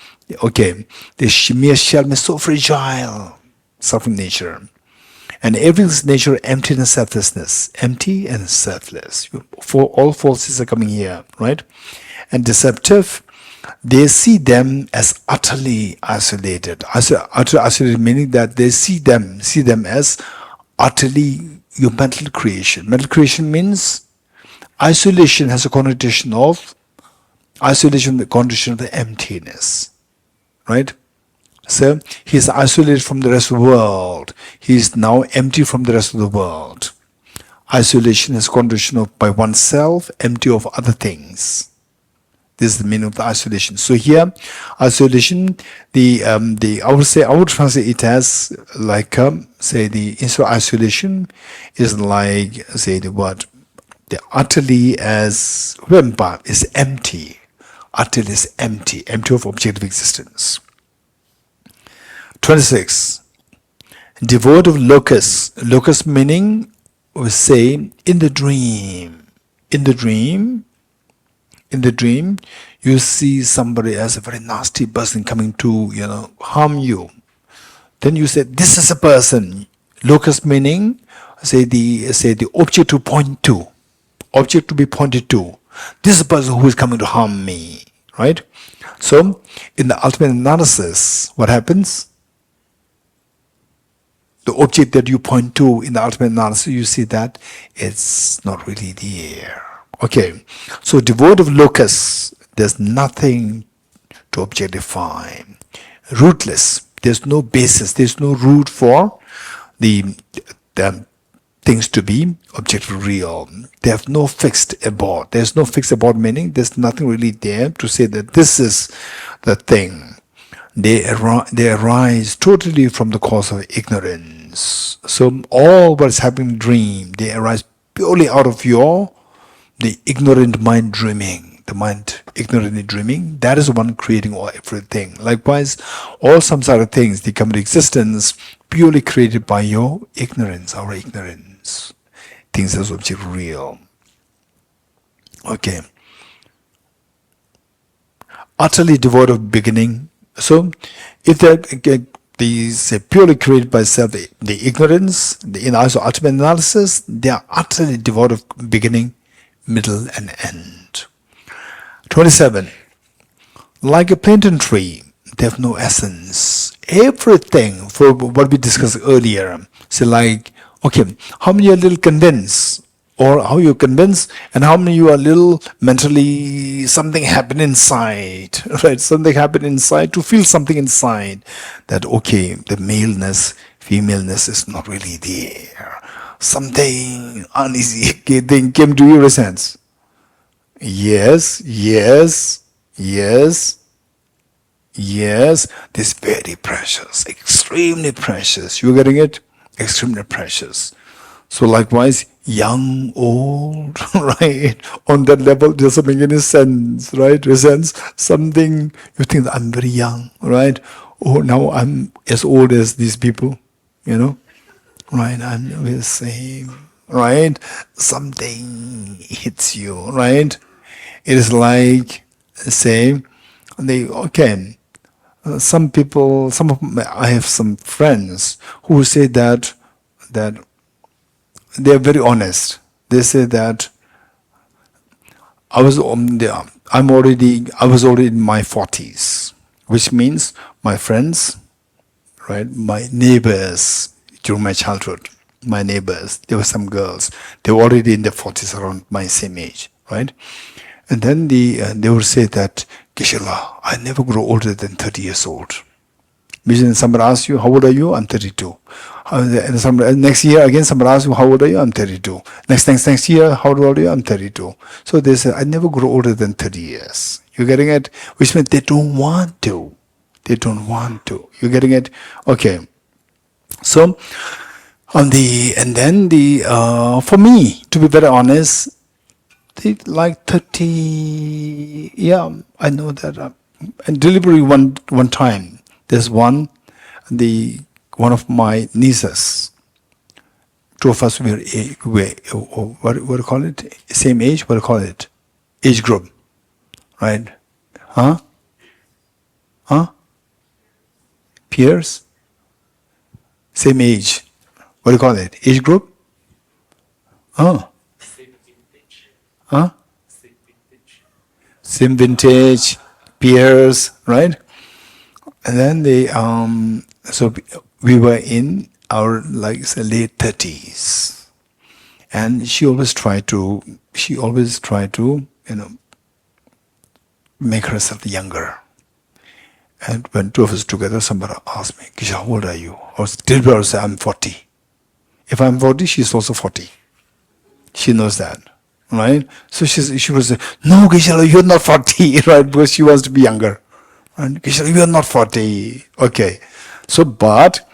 Okay, the mere shell means so fragile, suffering nature. And everything's nature, empty and selflessness. Empty and selfless. All forces are coming here, right? And deceptive, they see them as utterly isolated. Utterly isolated meaning that they see them as utterly your mental creation. Mental creation means isolation has a connotation of the emptiness, right? So he is isolated from the rest of the world. He is now empty from the rest of the world. Isolation is a condition of by oneself, empty of other things. This is the meaning of the isolation. So here, isolation, I would translate it as like, instead of isolation is like, the utterly as Wempa is empty. Utterly is empty of objective existence. 26. Devoid of locus. Locus meaning, we say, in the dream. In the dream, you see somebody as a very nasty person coming to, harm you. Then you say, this is a person. Locus meaning, the object to point to. Object to be pointed to. This is a person who is coming to harm me. Right? So, in the ultimate analysis, what happens? The object that you point to in the ultimate analysis, you see that it's not really there. Okay, so devoid of locus, there's nothing to objectify. Rootless, there's no basis, there's no root for the things to be objectively real. They have no fixed abode. There's no fixed abode meaning there's nothing really there to say that this is the thing. They arise totally from the cause of ignorance. So all what is happening in dream, they arise purely out of the ignorant mind dreaming, the mind ignorantly dreaming, that is the one creating everything. Likewise, all samsara things, they come into existence purely created by your ignorance, our ignorance. Things as object real. Okay. Utterly devoid of beginning. So, if these are purely created by self, the ignorance, in also ultimate analysis, they are utterly devoid of beginning, middle and end. 27. Like a plantain tree, they have no essence. Everything, for what we discussed earlier, so like, okay, how many are a little convinced Or how you convince, and how many you are little mentally something happened inside, right? Something happened inside to feel something inside that okay, the maleness, femaleness is not really there. Something uneasy thing came to your sense. Yes, yes, yes, yes. This very precious, extremely precious. You getting it? Extremely precious. So likewise, young, old, right? On that level, it doesn't make any sense, right? Resents something, you think that I'm very young, right? Oh, now I'm as old as these people, you know? Right, I'm the same, right? Something hits you, right? It is like, say, okay, some people, I have some friends who say that they are very honest. They say that I was already in my 40s, which means my friends, right, my neighbors during my childhood, my neighbors, there were some girls, they were already in their 40s, around my same age, right? And then they would say that, Geshe-la, I never grow older than 30 years old. When somebody asks you, how old are you? I'm 32. And next year again, somebody asks you, how old are you? I'm 32. Next year, how old are you? I'm 32. So they say, I never grow older than 30 years. You getting it? Which means they don't want to. They don't want to. You getting it? Okay. So and then for me, to be very honest, like 30. Yeah, I know that. And deliberately one time, there's one of my nieces. Two of us were what do you call it? Same age. What do you call it? Age group, right? Huh? Huh? Peers? Same age. What do you call it? Age group? Huh? Huh? Same vintage, peers, right? And then so we were in our like say, late 30s, and she always tried to make herself younger. And when two of us together, somebody asked me, Kisha, how old are you? I was deliberately say I'm 40. If I'm 40, she's also 40. She knows that, right? So she was say, no, Geshe, you're not 40, right? Because she wants to be younger. And Geshe, you're not 40. Okay. So, but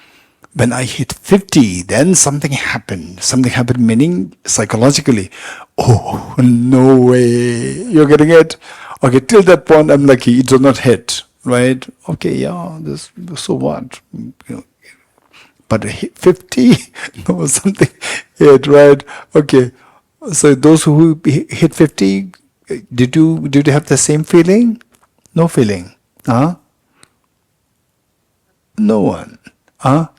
when I hit 50, then something happened. Something happened, meaning psychologically. Oh, no way. You're getting it? Okay, till that point, I'm lucky. It did not hit, right? Okay, yeah, so what? You know, but 50, no, something hit, right? Okay. So those who hit 50, did you have the same feeling? No feeling. Huh? No one. Huh?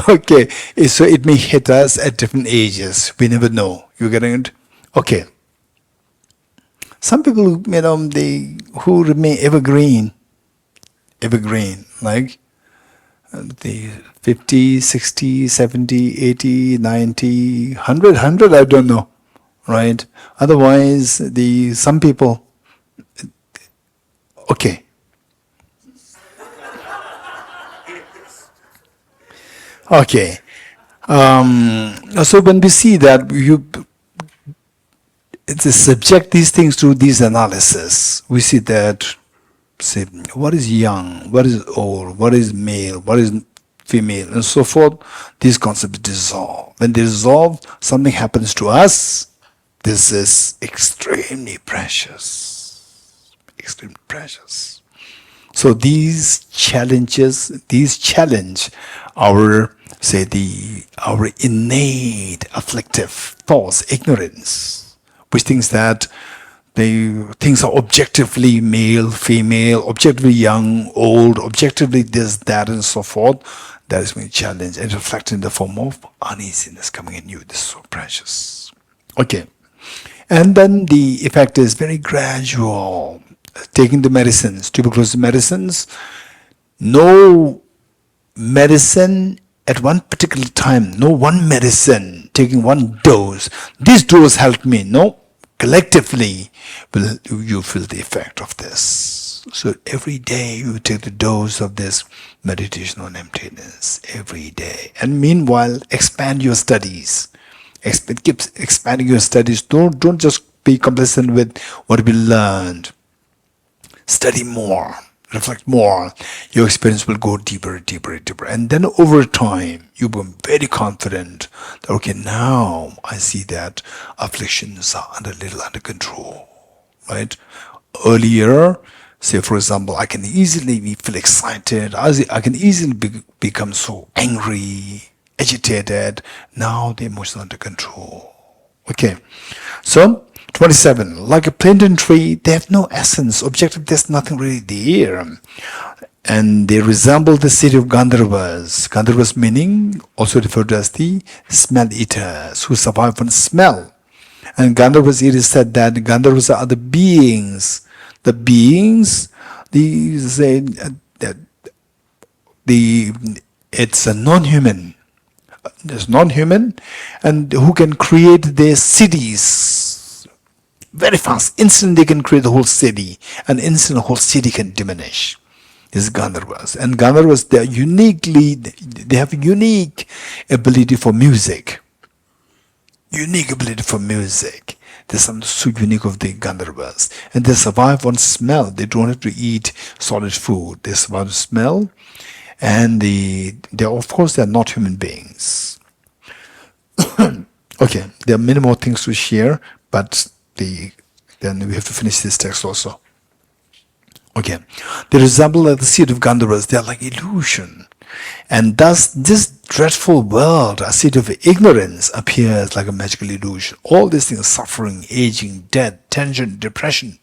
Okay. So it may hit us at different ages. We never know. You getting it? Okay. Some people, who remain evergreen, like the 50, 60, 70, 80, 90, 100, I don't know, right? Otherwise, some people, okay. Okay. So when we see that it's subject these things to these analysis, we see that, say, what is young, what is old, what is male, what is female, and so forth. These concepts dissolve. When they dissolve, something happens to us. This is extremely precious. Extremely precious. So these challenge our, our innate afflictive false ignorance, which thinks that things are objectively male, female, objectively young, old, objectively this, that, and so forth. That is being challenged and reflected in the form of uneasiness coming in you. This is so precious. Okay. And then the effect is very gradual. Taking the medicines, tuberculosis medicines, no medicine at one particular time, no one medicine, taking one dose. This dose helped me. No, collectively will you feel the effect of this. So every day you take the dose of this meditation on emptiness every day. And meanwhile, expand your studies. Keep expanding your studies. Don't just be complacent with what we learned. Study more, reflect more. Your experience will go deeper, deeper, deeper. And then over time, you become very confident that, okay, now I see that afflictions are little under control, right? Earlier, say for example, I can easily feel excited. I can easily become so angry, agitated. Now the emotions are under control. Okay, so 27. Like a plantain tree, they have no essence. Objective, there's nothing really there. And they resemble the city of Gandharvas. Gandharvas meaning also referred to as the smell eaters who survive on smell. And Gandharvas, it is said that Gandharvas are the beings. The beings, it's a non-human. There's non-human, and who can create their cities very fast. Instantly they can create the whole city, and instantly the whole city can diminish. This is Gandharvas. And Gandharvas, they have unique ability for music. Unique ability for music. There's something so unique of the Gandharvas. And they survive on smell. They don't have to eat solid food. They survive on smell. And they of course they're not human beings. Okay, there are many more things to share, but then we have to finish this text also. Okay, they resemble like the seed of Gandharvas. They are like illusion, and thus this dreadful world, a seed of ignorance, appears like a magical illusion. All these things: suffering, aging, death, tension, depression,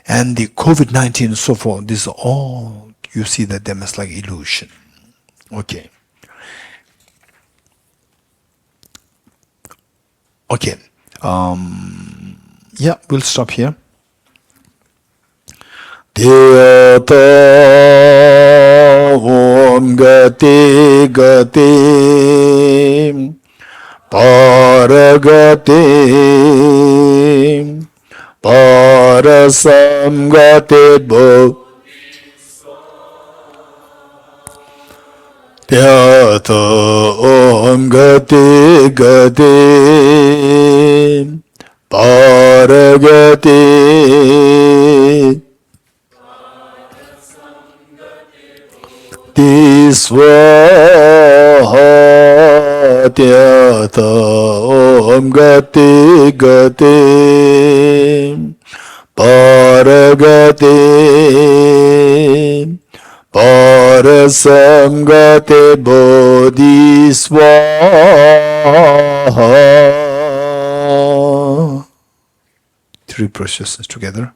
and the COVID-19 and so forth. These are all, you see that them as like illusion. Okay. Okay. Yeah, we'll stop here. Dhyata Om Gati Gati Paragati Parasam Gati Bho Dhyata Om Gati Gati Paragati Tisvaha Dhyata Om Gati Gati Paragati Parasamgate Bodhisvaha. Three processes together.